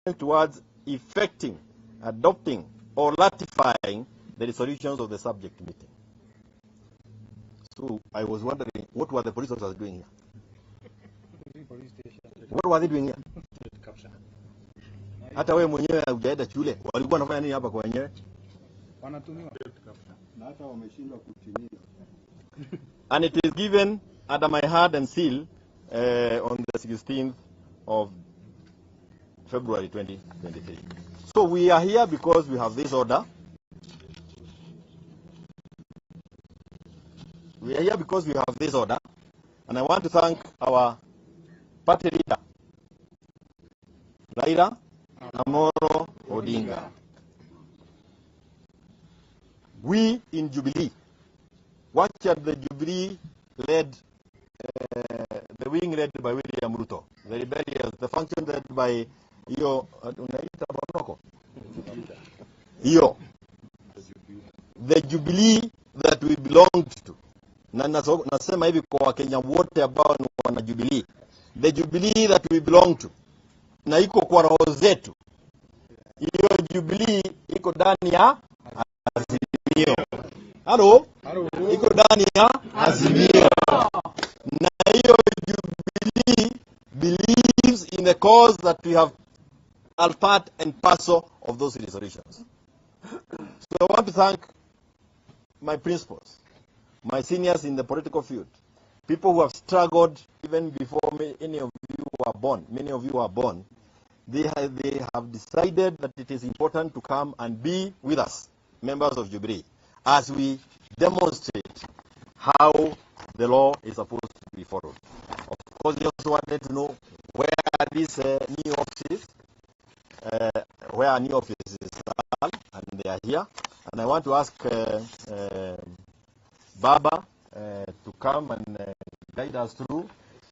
towards effecting, adopting, or ratifying the resolutions of the subject meeting. So I was wondering, what were the police officers doing here? What were they doing here? Hata wewe mwenyewe hujaenda shule, walikuwa wanafanya nini hapa kwa wenyewe? Wanatumiwa. Na hata wameshindwa kutimia. And it is given under my hand and seal on the 16th of February 2023. So we are here because we have this order. We are here because we have this order, and I want to thank our party leader, Raila Amolo Odinga. We in Jubilee, watch at the Jubilee led, the wing led by William Ruto, the rebellious, the function led by Iyo, the Jubilee that we belonged to. Na nasema hivi kwa Wakenya wote ambao ni wana Jubilee. The Jubilee that we belong to. Na iko kwa roho zetu. Hiyo Jubilee iko ndani ya Azimio. Halo? Iko ndani ya Azimio. Na hiyo Jubilee believes in the cause that we have are part and parcel of those resolutions. So I want to thank my principals, my seniors in the political field, people who have struggled even before any of you were born. Many of you were born. They have decided that it is important to come and be with us, members of Jubilee, as we demonstrate how the law is supposed to be followed. Of course, we also wanted to know where these new offices, where our new offices are, and they are here. And I want to ask Baba to come and guide us through.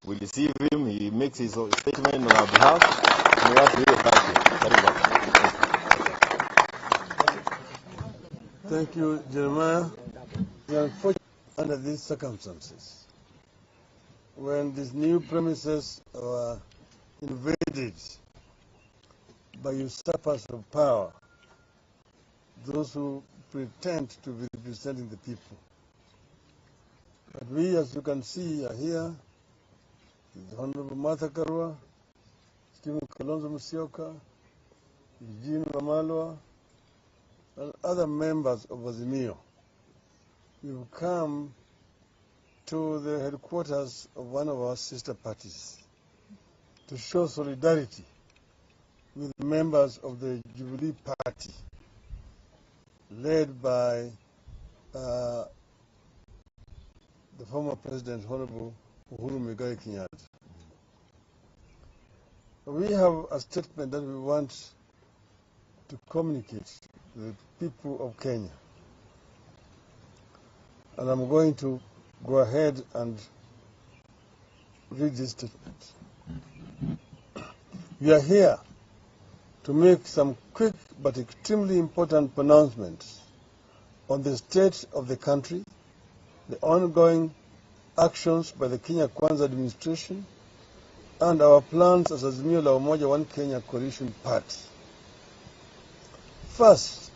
We receive him. He makes his statement on our behalf. And we want to really thank you, Jeremiah. We are unfortunate under these circumstances, when these new premises are invaded by usurpers of power, those who pretend to be representing the people. But we, as you can see, are here. The Honorable Martha Karua, Stephen Kalonzo Musyoka, Eugene Wamalwa, and other members of Azimio. We've come to the headquarters of one of our sister parties to show solidarity with members of the Jubilee Party, led by the former President, Honorable Uhuru Muigai Kenyatta. We have a statement that we want to communicate to the people of Kenya. And I'm going to go ahead and read this statement. We are here to make some quick but extremely important pronouncements on the state of the country, the ongoing actions by the Kenya Kwanza administration, and our plans as Azimio la Umoja One Kenya Coalition Party. First,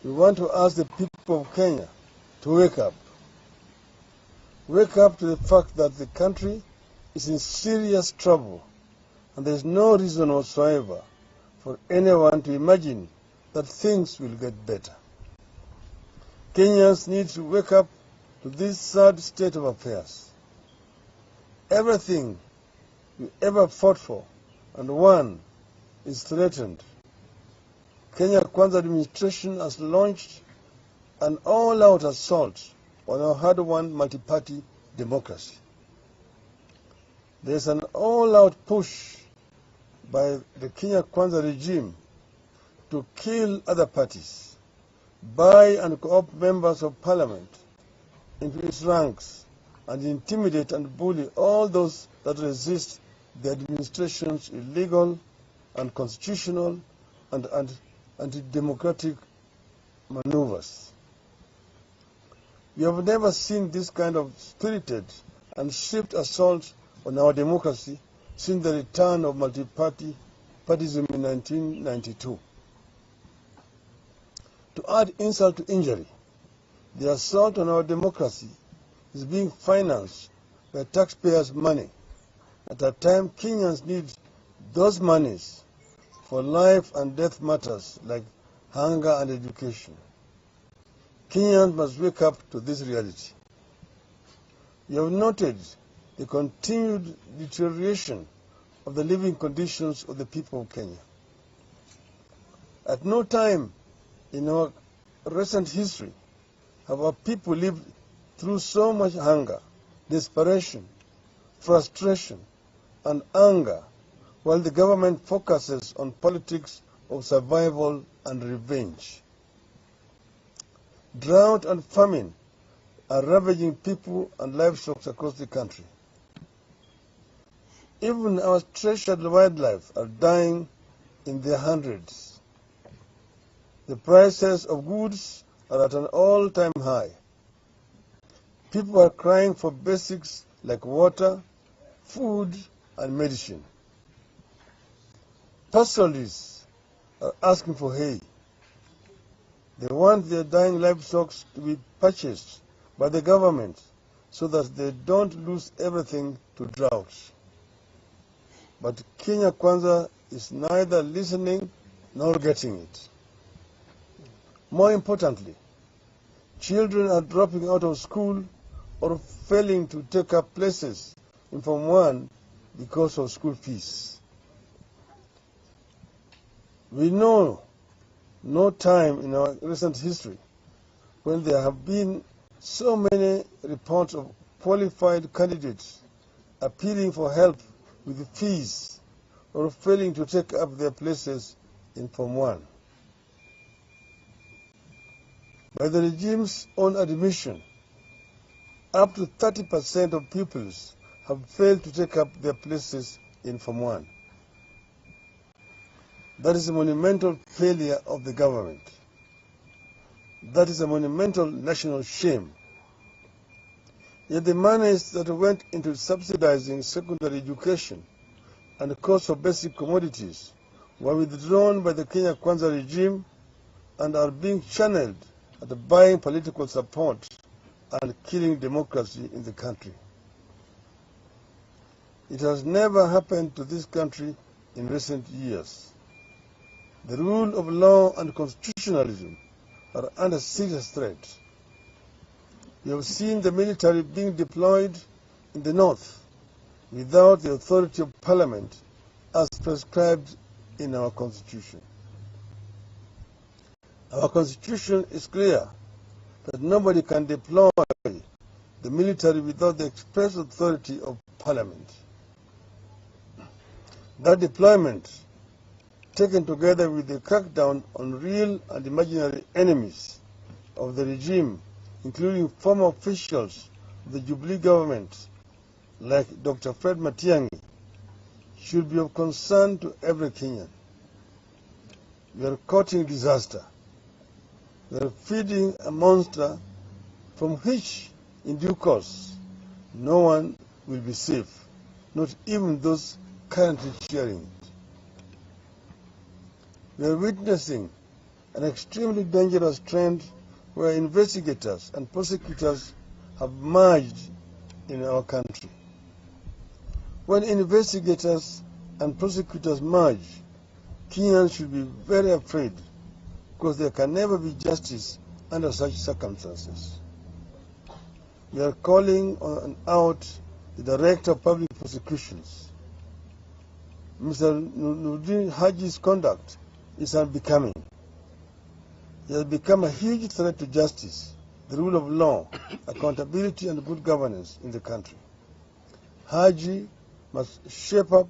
we want to ask the people of Kenya to wake up. Wake up to the fact that the country is in serious trouble, and there is no reason whatsoever for anyone to imagine that things will get better. Kenyans need to wake up to this sad state of affairs. Everything we ever fought for and won is threatened. Kenya Kwanza administration has launched an all-out assault on our hard-won multi-party democracy. There's an all-out push by the Kenya Kwanza regime to kill other parties, buy and co-opt members of parliament into its ranks, and intimidate and bully all those that resist the administration's illegal, unconstitutional, and anti-democratic maneuvers. We have never seen this kind of spirited and swift assault on our democracy since the return of multi-party partyism in 1992. To add insult to injury, the assault on our democracy is being financed by taxpayers' money at a time Kenyans need those monies for life and death matters like hunger and education. Kenyans must wake up to this reality. You have noted the continued deterioration of the living conditions of the people of Kenya. At no time in our recent history have our people lived through so much hunger, desperation, frustration, and anger, while the government focuses on politics of survival and revenge. Drought and famine are ravaging people and livestock across the country. Even our treasured wildlife are dying in their hundreds. The prices of goods are at an all-time high. People are crying for basics like water, food, and medicine. Pastoralists are asking for hay. They want their dying livestock to be purchased by the government so that they don't lose everything to drought. But Kenya Kwanza is neither listening nor getting it. More importantly, children are dropping out of school or failing to take up places in Form 1 because of school fees. We know no time in our recent history when there have been so many reports of qualified candidates appealing for help with fees or failing to take up their places in Form 1. By the regime's own admission, up to 30% of pupils have failed to take up their places in Form 1. That is a monumental failure of the government. That is a monumental national shame. Yet the monies that went into subsidizing secondary education and the cost of basic commodities were withdrawn by the Kenya Kwanza regime and are being channeled at buying political support and killing democracy in the country. It has never happened to this country in recent years. The rule of law and constitutionalism are under serious threat. We have seen the military being deployed in the north without the authority of parliament as prescribed in our constitution. Our constitution is clear that nobody can deploy the military without the express authority of parliament. That deployment, taken together with the crackdown on real and imaginary enemies of the regime, including former officials of the Jubilee government, like Dr. Fred Matiang'i, should be of concern to every Kenyan. We are courting disaster. We are feeding a monster from which, in due course, no one will be safe, not even those currently cheering it. We are witnessing an extremely dangerous trend where investigators and prosecutors have merged in our country. When investigators and prosecutors merge, Kenyans should be very afraid because there can never be justice under such circumstances. We are calling out the Director of Public Prosecutions. Mr. Nurdin Haji's conduct is unbecoming. He has become a huge threat to justice, the rule of law, accountability, and good governance in the country. Haji must shape up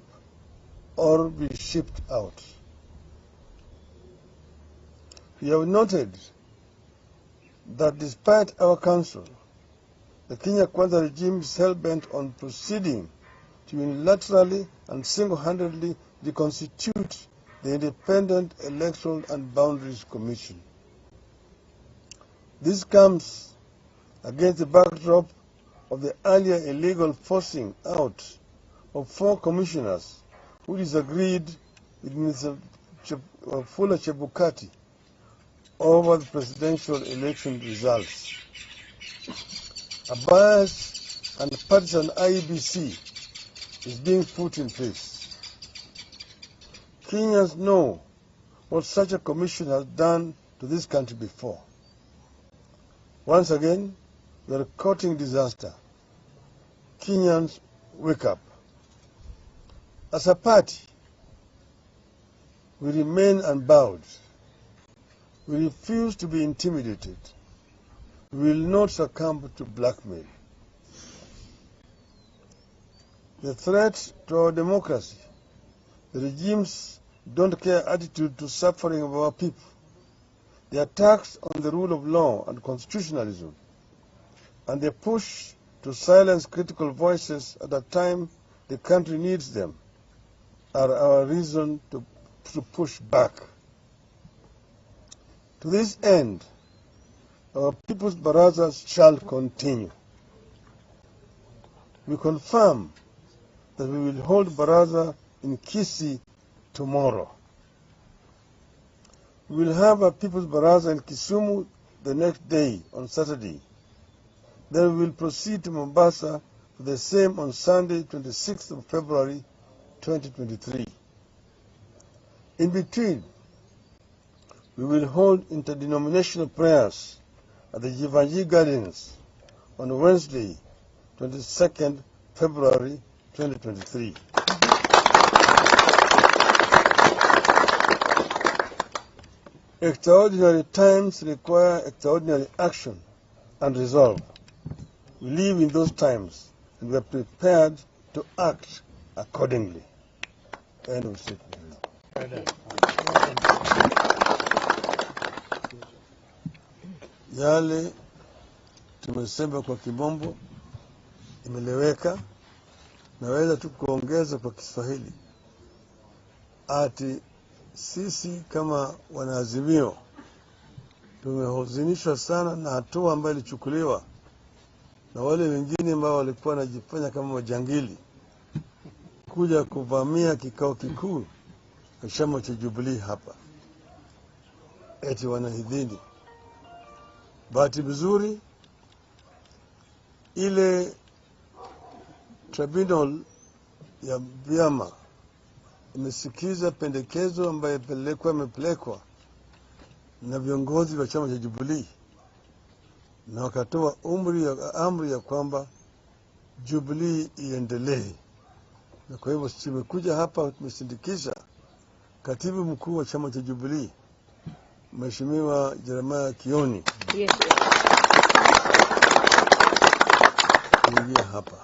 or be shipped out. We have noted that despite our counsel, the Kenya Kwanza regime is hell-bent on proceeding to unilaterally and single-handedly reconstitute the Independent Electoral and Boundaries Commission. This comes against the backdrop of the earlier illegal forcing out of 4 commissioners who disagreed it means a fuller Chebukati over the presidential election results. A biased and partisan IEBC is being put in place. Kenyans know what such a commission has done to this country before. Once again, we are courting disaster. Kenyans, wake up. As a party, we remain unbowed. We refuse to be intimidated. We will not succumb to blackmail. The threat to our democracy, the regime's don't care attitude to suffering of our people, the attacks on the rule of law and constitutionalism, and the push to silence critical voices at a time the country needs them, are our reason to push back. To this end, our People's Barazas shall continue. We confirm that we will hold Baraza in Kisii tomorrow. We will have a People's Baraza in Kisumu the next day, on Saturday. Then we will proceed to Mombasa for the same on Sunday, 26th of February, 2023. In between, we will hold interdenominational prayers at the Jivanji Gardens on Wednesday, 22nd February, 2023. Extraordinary times require extraordinary action and resolve. We live in those times, and we are prepared to act accordingly. End of statement. Yale tumesema kwa Kimombo imeleweka, naweza tu kuongeza kwa Kiswahili. Ati sisi kama wanaazimio tumehuzunishwa sana na hatua ambayo ilichukuliwa na wale wengine ambao walikuwa wanajifanya kama majangili kuja kuvamia kikao kikuu cha chama cha Jubilee hapa. Eti wanahidhini. Bahati vizuri ile tribunal ya vyama imesikiza pendekezo ambayo imepelekwa na viongozi wa chama cha Jubilee, na wakatoa amri ya kwamba Jubilee iendelee. Na kwa hivyo tumekuja hapa tumesindikisha katibu mkuu wa chama cha Jubilee, Mheshimiwa Jeremiah Kioni. Yes. Kuingia hapa.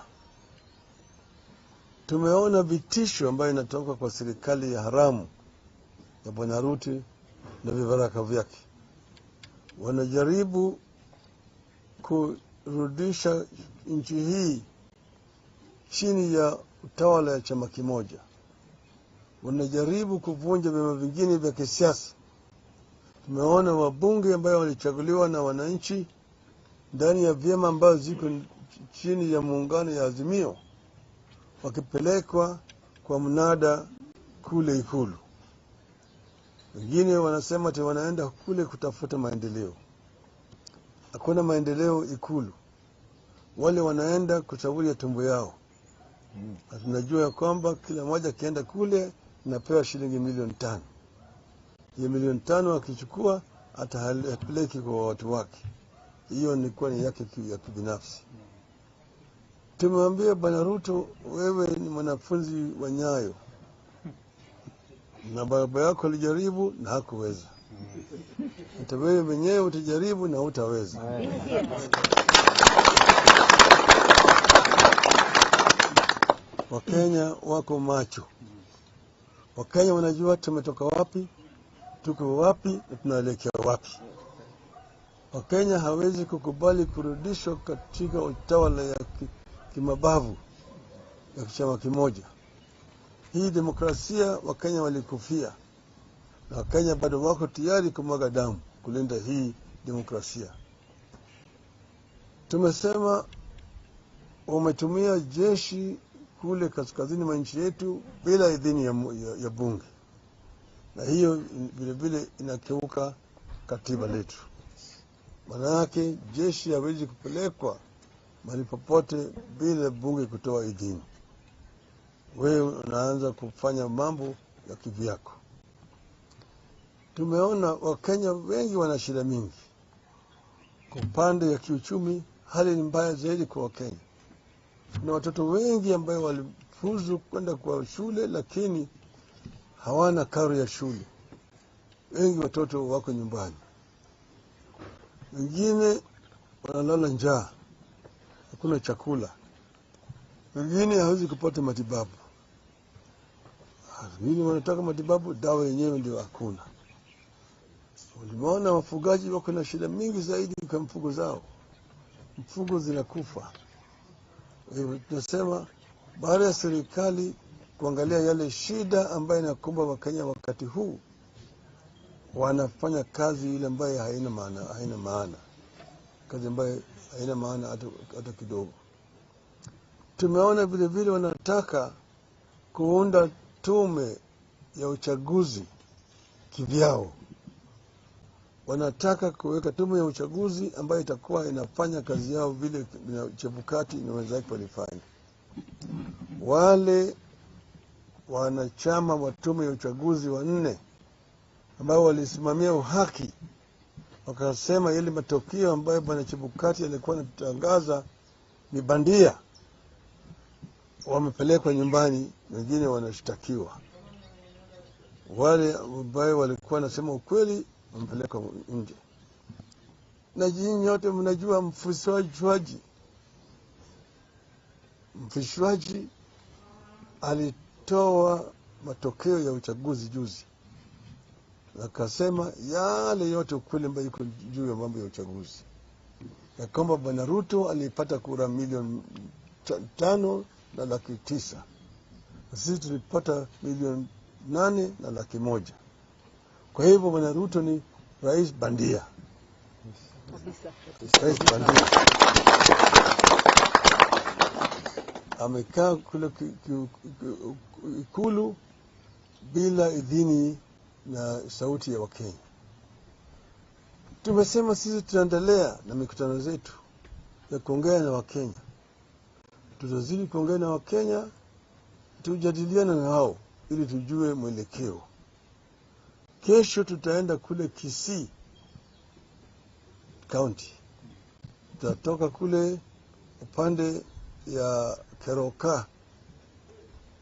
Tumeona vitisho ambayo inatoka kwa serikali ya haramu ya Bwana Ruto na vibaraka vyake. Wanajaribu kurudisha nchi hii chini ya utawala ya chama kimoja. Wanajaribu kuvunja vyama vingine vya kisiasa. Tumeona wabunge ambao walichaguliwa na wananchi ndani ya vyama ambao ziko chini ya muungano ya Azimio wakipelekwa kwa mnada kule Ikulu. Wengine wanasema ati wanaenda kule kutafuta maendeleo. Hakuna maendeleo Ikulu. Wale wanaenda kuchagulia tumbo yao. Na tunajua kwamba kila mmoja akienda kule anapewa shilingi milioni 5. Hiyo milioni 5 akichukua atapeleki kwa watu wake. Hiyo ni kwa yake ya kibinafsi. Tumemwambia Bwana Ruto, wewe ni mwanafunzi wa Nyayo. Na baba yako alijaribu na hakuweza. Hata wewe mwenyewe utajaribu na hutaweza. Wakenya wako macho. Wakenya wanajua tumetoka wapi, tuko wapi na tunaelekea wapi. Wakenya hawezi kukubali kurudishwa katika utawala ya kimabavu ya chama kimoja. Hii demokrasia Wakenya walikufia, na Wakenya bado wako tayari kumwaga damu kulinda hii demokrasia. Tumesema wametumia jeshi kule kaskazini mwa nchi yetu bila idhini ya bunge. na hiyo vile vile inakiuka katiba letu. Manake jeshi hawezi kupelekwa mahali popote bila bunge kutoa idhini. Wewe unaanza kufanya mambo ya kivyako. Tumeona Wakenya wengi wana shida mingi. Kwa upande ya kiuchumi, hali ni mbaya zaidi kwa Wakenya. Kuna watoto wengi ambao walifuzu kwenda kwa shule lakini hawana karo ya shule. Wengi watoto wako nyumbani. Wengine wanalala njaa, hakuna chakula. Wengine hawezi kupata matibabu. Wengine wanataka matibabu, dawa yenyewe ndio hakuna. Ulimaona wafugaji wako na shida mingi zaidi kwa mfugo zao. Mfugo zinakufa. Tunasema baada ya serikali kuangalia yale shida ambayo inakumba Wakenya wakati huu, wanafanya kazi ile ambayo haina maana. Kazi ambayo haina maana hata kidogo. Tumeona vile vile wanataka kuunda tume ya uchaguzi kivyao. Wanataka kuweka tume ya uchaguzi ambayo itakuwa inafanya kazi yao vile Chebukati na wenzake walifanya. Wale wanachama wa tume ya uchaguzi 4 ambao walisimamia uhaki wakasema yale matokeo ambayo bwana Chebukati alikuwa anatangaza ni bandia, wamepelekwa nyumbani, wengine wanashtakiwa. Wale ambao walikuwa nasema ukweli wamepelekwa nje. Na nyinyi nyote mnajua mfishwaji alitoa matokeo ya uchaguzi juzi. Akasema yale yote ukweli ambayo iko juu ya mambo ya uchaguzi. Ya kwamba bwana Ruto alipata kura 5,900,000. Sisi tulipata 8,100,000. Kwa hivyo bwana Ruto ni rais bandia. Rais bandia. Amekaa kule Ikulu bila idhini na sauti ya Wakenya. Tumesema sisi tutaendelea na mikutano zetu ya kuongea na Wakenya. Tutazidi kuongea na Wakenya, tujadiliane na hao ili tujue mwelekeo. Kesho tutaenda kule Kisii County. Tutatoka kule upande ya Keroka,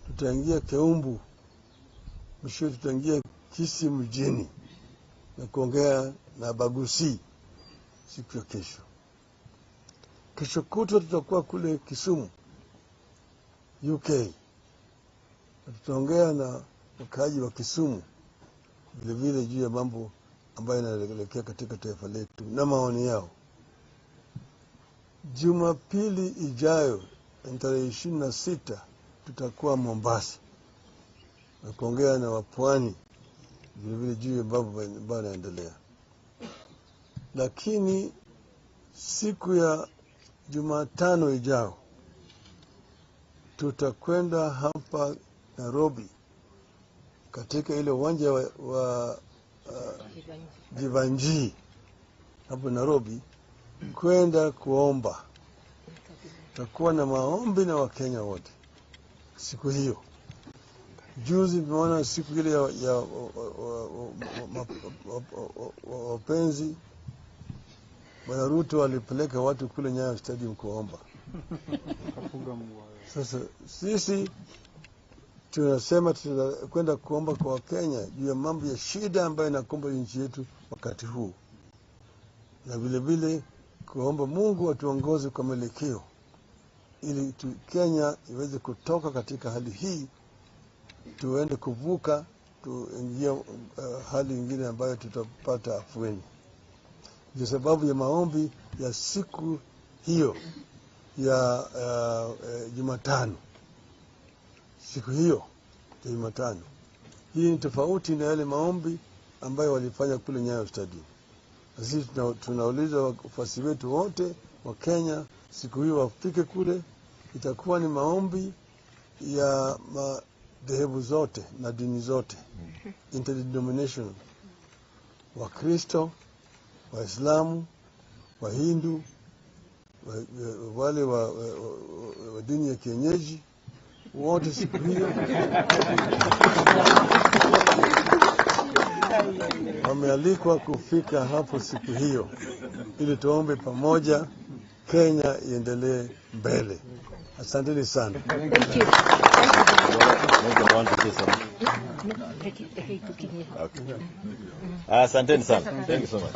tutaingia Keumbu, mwisho tutaingia Kisii mjini na kuongea na Bagusi siku ya kesho. Kesho kutwa tutakuwa kule Kisumu, UK. Tutaongea na wakaaji wa Kisumu vile vile juu ya mambo ambayo yanaelekea katika taifa letu na maoni yao. Jumapili ijayo tarehe 26 tutakuwa Mombasa na kuongea na wapwani vile vile juu ya mambo ambayo yanaendelea. Lakini siku ya Jumatano ijayo tutakwenda hapa Nairobi katika ile uwanja wa Jivanji hapo Nairobi kwenda kuomba. Tutakuwa na maombi na Wakenya wote siku hiyo. Juzi tumeona siku ile ya wapenzi, bwana Ruto alipeleka watu kule Nyayo Stadium kuomba. Sasa sisi tunasema tutakwenda kuomba kwa Wakenya juu ya mambo ya shida ambayo inakumba nchi yetu wakati huu, na vile vile kuomba Mungu atuongoze kwa mwelekeo ili Kenya iweze kutoka katika hali hii, tuende kuvuka, tuingie hali nyingine ambayo tutapata afueni. Kwa sababu ya maombi ya siku hiyo ya Jumatano. Siku hiyo ya Jumatano. Hii ni tofauti na yale maombi ambayo walifanya kule Nyayo Stadium. Sisi tunauliza wafuasi wetu wote wa Kenya siku hiyo wafike kule. Itakuwa ni maombi ya dhehebu zote na dini zote, interdenominational, Wakristo, Waislamu, Wahindu, wale wa dini ya kienyeji, wote siku hiyo wamealikwa kufika hapo siku hiyo ili tuombe pamoja Kenya iendelee mbele. Asanteni sana. Thank you. Asanteni sana. Thank you so much.